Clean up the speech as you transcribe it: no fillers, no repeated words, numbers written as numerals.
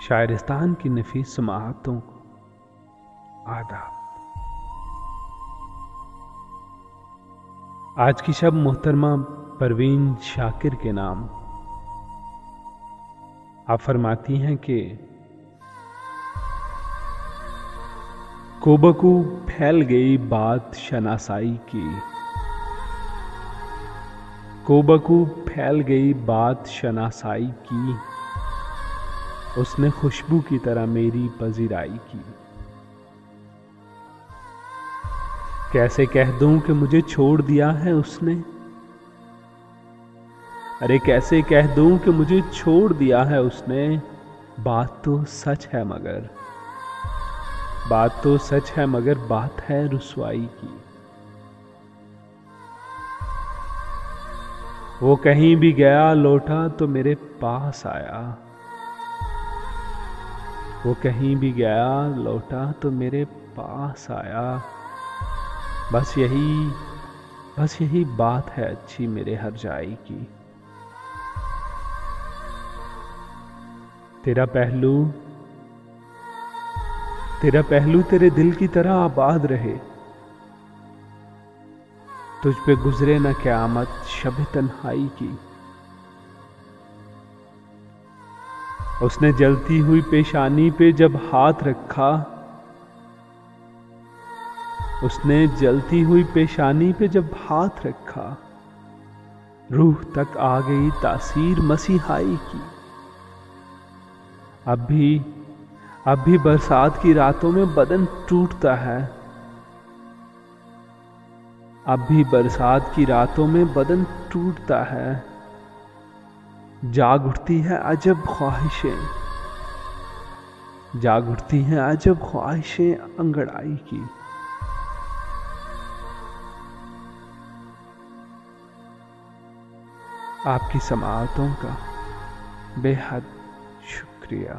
शायरिस्तान की नफीस समाअतों को आदाब। आज की शब मोहतरमा परवीन शाकिर के नाम। आप फरमाती हैं कि कोबकू फैल गई बात शनासाई की, कोबकू फैल गई बात शनासाई की, उसने खुशबू की तरह मेरी पजीराई की। कैसे कह दूं कि मुझे छोड़ दिया है उसने, अरे कैसे कह दूं कि मुझे छोड़ दिया है उसने। बात तो सच है मगर, बात तो सच है मगर बात है रुसवाई की। वो कहीं भी गया लौटा तो मेरे पास आया, वो कहीं भी गया लौटा तो मेरे पास आया। बस यही बात है अच्छी मेरे हर जाई की। तेरा पहलू तेरे दिल की तरह आबाद रहे, तुझ पे गुजरे न क़यामत शब तन्हाई की। उसने जलती हुई पेशानी पे जब हाथ रखा, उसने जलती हुई पेशानी पे जब हाथ रखा, रूह तक आ गई तासीर मसीहाई की। अब भी बरसात की रातों में बदन टूटता है, अब भी बरसात की रातों में बदन टूटता है। जाग उठती है अजब ख्वाहिशें, जाग उठती हैं अजब ख्वाहिशें अंगड़ाई की। आपकी समाअतों का बेहद शुक्रिया।